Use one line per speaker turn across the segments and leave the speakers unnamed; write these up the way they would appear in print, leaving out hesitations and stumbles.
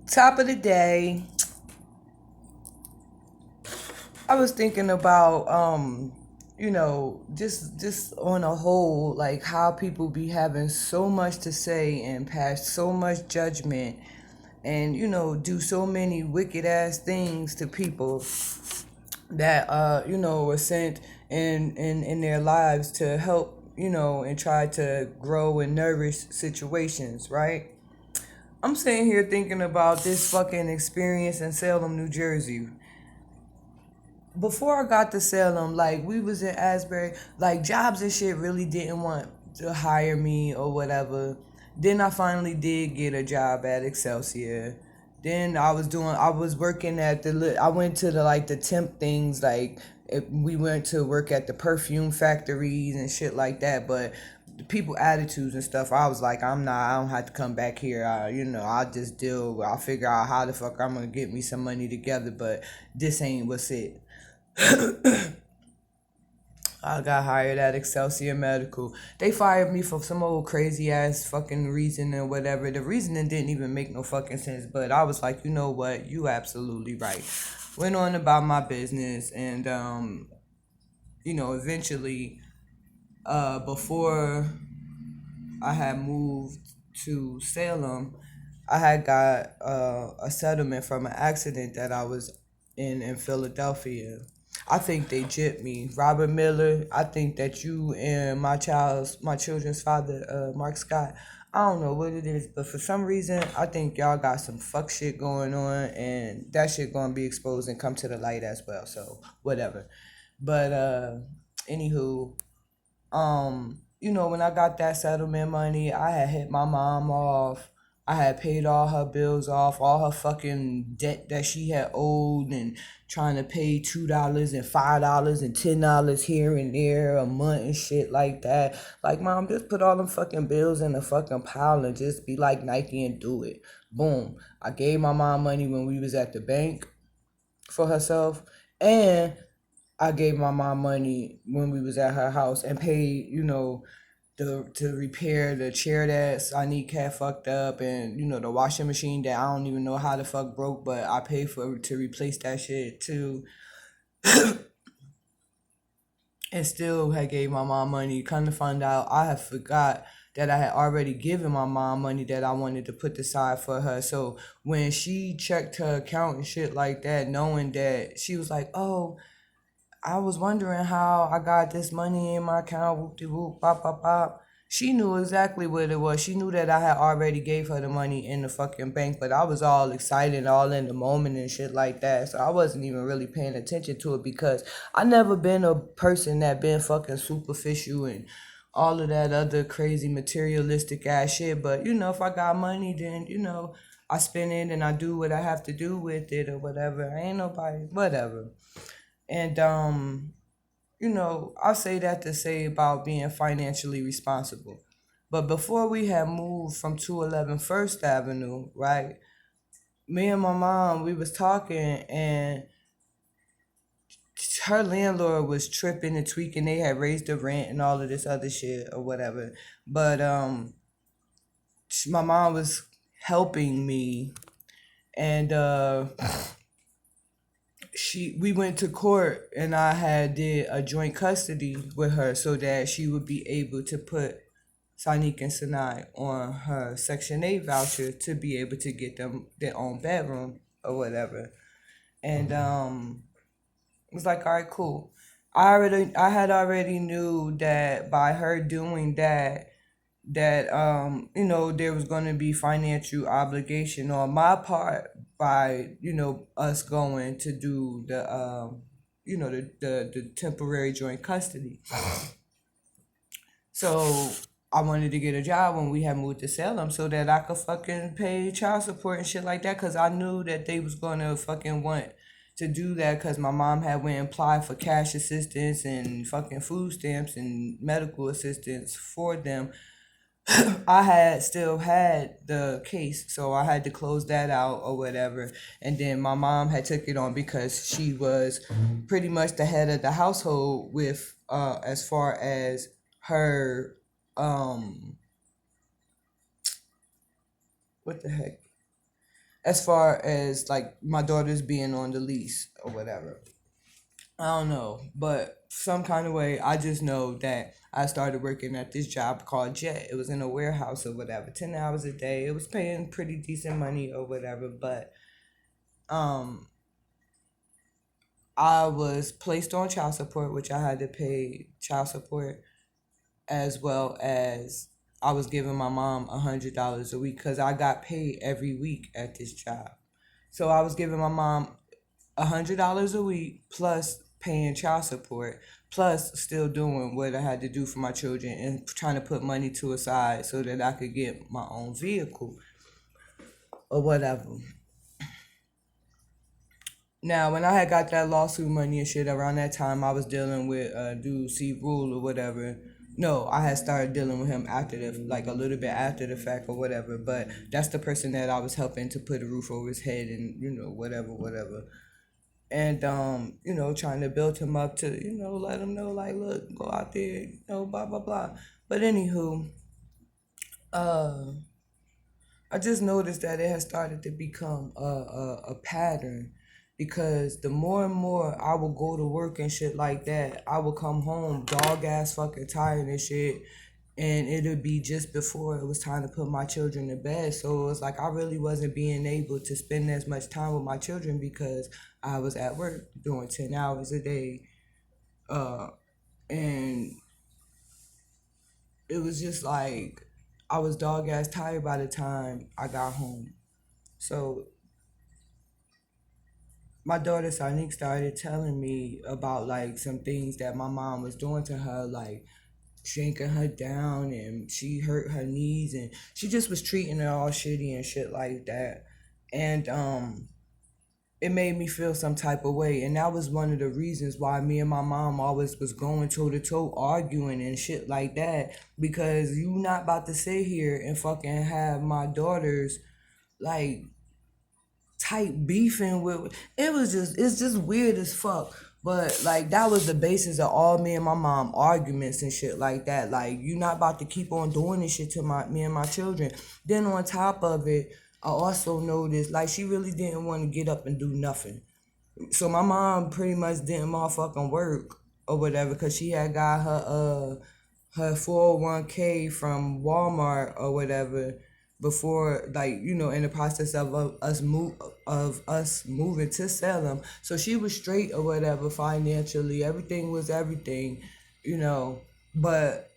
Top of the day. I was thinking about just on a whole, like how people be having so much to say and pass so much judgment and do so many wicked ass things to people that were sent in their lives to help, and try to grow and nourish situations, right? I'm sitting here thinking about this fucking experience in Salem, New Jersey. Before I got to Salem, like we was in Asbury, like jobs and shit really didn't want to hire me or whatever. Then I finally did get a job at Excelsior. Then I was working at I went to the like the temp things, like we went to work at the perfume factories and shit like that. But the people attitudes and stuff, I was like, I don't have to come back here. I'll just I'll figure out how the fuck I'm gonna get me some money together. But this ain't what's it. I got hired at Excelsior Medical. They fired me for some old crazy ass fucking reason or whatever. The reasoning didn't even make no fucking sense, but I was like, you know what? You absolutely right. Went on about my business and eventually before I had moved to Salem, I had got a settlement from an accident that I was in Philadelphia. I think they gypped me. Robert Miller, I think that you and my children's father, Mark Scott, I don't know what it is, but for some reason, I think y'all got some fuck shit going on, and that shit gonna be exposed and come to the light as well. So whatever. But anywho, when I got that settlement money, I had hit my mom off. I had paid all her bills off, all her fucking debt that she had owed, and trying to pay $2 and $5 and $10 here and there a month and shit like that. Like, mom, just put all them fucking bills in a fucking pile and just be like Nike and do it. Boom. I gave my mom money when we was at the bank for herself, and I gave my mom money when we was at her house and paid, to repair the chair that Sonique had fucked up, and the washing machine that I don't even know how the fuck broke, but I paid for to replace that shit too. And still had gave my mom money. Come to find out, I had forgot that I had already given my mom money that I wanted to put aside for her. So when she checked her account and shit like that, knowing that, she was like, "Oh, I was wondering how I got this money in my account, whoop de whoop, pop, pop, pop." She knew exactly what it was. She knew that I had already gave her the money in the fucking bank, but I was all excited, all in the moment and shit like that. So I wasn't even really paying attention to it because I never been a person that been fucking superficial and all of that other crazy materialistic ass shit. But if I got money, then I spend it and I do what I have to do with it or whatever. I ain't nobody, whatever. And I'll say that to say about being financially responsible. But before we had moved from 211 First Avenue, right? Me and my mom, we was talking, and her landlord was tripping and tweaking. They had raised the rent and all of this other shit or whatever. But my mom was helping me, and we went to court, and I had did a joint custody with her so that she would be able to put Sonique and Sinai on her Section 8 voucher to be able to get them their own bedroom or whatever. And it was like, all right, cool. I had already knew that by her doing that, there was going to be financial obligation on my part by us going to do the temporary joint custody. So I wanted to get a job when we had moved to Salem so that I could fucking pay child support and shit like that, because I knew that they was going to fucking want to do that, because my mom had went and applied for cash assistance and fucking food stamps and medical assistance for them. I had still had the case, so I had to close that out or whatever. And then my mom had took it on because she was pretty much the head of the household with as far as her um what the heck? as far as like my daughter's being on the lease or whatever. I don't know, but some kind of way, I just know that I started working at this job called Jet. It was in a warehouse or whatever, 10 hours a day. It was paying pretty decent money or whatever, but um, I was placed on child support, which I had to pay child support, as well as I was giving my mom $100 a week because I got paid every week at this job. So I was giving my mom $100 a week plus paying child support plus still doing what I had to do for my children and trying to put money to a side so that I could get my own vehicle or whatever. Now, when I had got that lawsuit money and shit around that time, I was dealing with dude C Rule or whatever. No, I had started dealing with him after like a little bit after the fact or whatever. But that's the person that I was helping to put a roof over his head and whatever, whatever. And trying to build him up to let him know like, look, go out there, blah blah blah. But anywho, uh, I just noticed that it has started to become a pattern because the more and more I will go to work and shit like that, I will come home dog ass fucking tired and shit. And it'll be just before it was time to put my children to bed. So it was like I really wasn't being able to spend as much time with my children because I was at work doing 10 hours a day. Uh, and it was just like I was dog ass tired by the time I got home. So my daughter Sonique started telling me about like some things that my mom was doing to her, like shanking her down and she hurt her knees and she just was treating her all shitty and shit like that. And it made me feel some type of way. And that was one of the reasons why me and my mom always was going toe to toe arguing and shit like that. Because you not about to sit here and fucking have my daughters like type beefing with it's just weird as fuck. But like that was the basis of all me and my mom arguments and shit like that. Like you not about to keep on doing this shit to me and my children. Then on top of it, I also noticed like she really didn't want to get up and do nothing. So my mom pretty much didn't motherfucking work or whatever because she had got her 401k from Walmart or whatever before, like in the process of us moving to Salem. So she was straight or whatever financially. Everything was everything, you know. But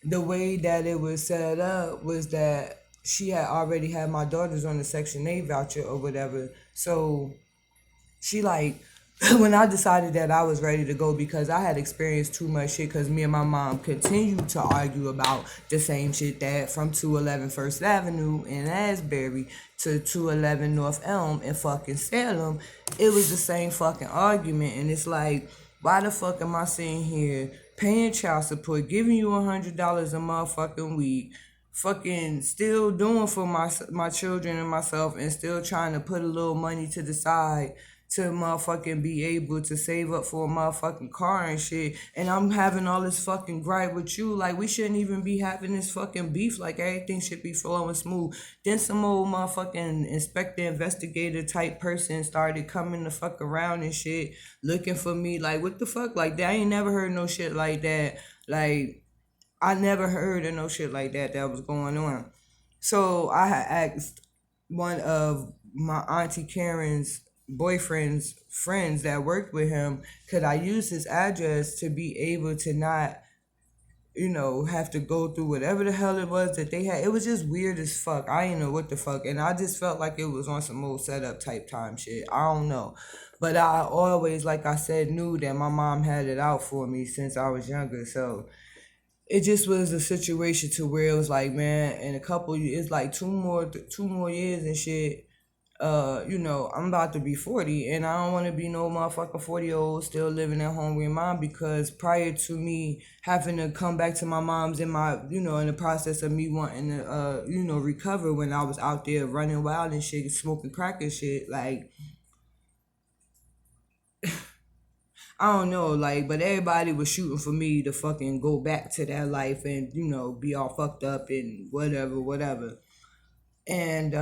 the way that it was set up was that she had already had my daughters on the Section 8 voucher or whatever. So she like when I decided that I was ready to go because I had experienced too much shit because me and my mom continued to argue about the same shit that from 211 First Avenue in Asbury to 211 North Elm in fucking Salem. It was the same fucking argument. And it's like, why the fuck am I sitting here paying child support, giving you $100 a motherfucking week, fucking still doing for my children and myself and still trying to put a little money to the side to motherfucking be able to save up for a motherfucking car and shit. And I'm having all this fucking gripe with you. Like, we shouldn't even be having this fucking beef. Like, everything should be flowing smooth. Then some old motherfucking inspector, investigator type person started coming the fuck around and shit, looking for me. Like, what the fuck? Like, I ain't never heard no shit like that. Like, I never heard of no shit like that was going on. So I had asked one of my auntie Karen's boyfriend's friends that worked with him, could I use his address to be able to not, have to go through whatever the hell it was that they had. It was just weird as fuck. I didn't know what the fuck. And I just felt like it was on some old setup type time shit. I don't know. But I always, like I said, knew that my mom had it out for me since I was younger. So it just was a situation to where it was like, man, in a couple, it's like two more years and shit. I'm about to be 40 and I don't want to be no motherfucking 40-year-old still living at home with mom because prior to me having to come back to my mom's in my, in the process of me wanting to, recover when I was out there running wild and shit, smoking crack and shit, like, I don't know, like, but everybody was shooting for me to fucking go back to that life and, be all fucked up and whatever, whatever. And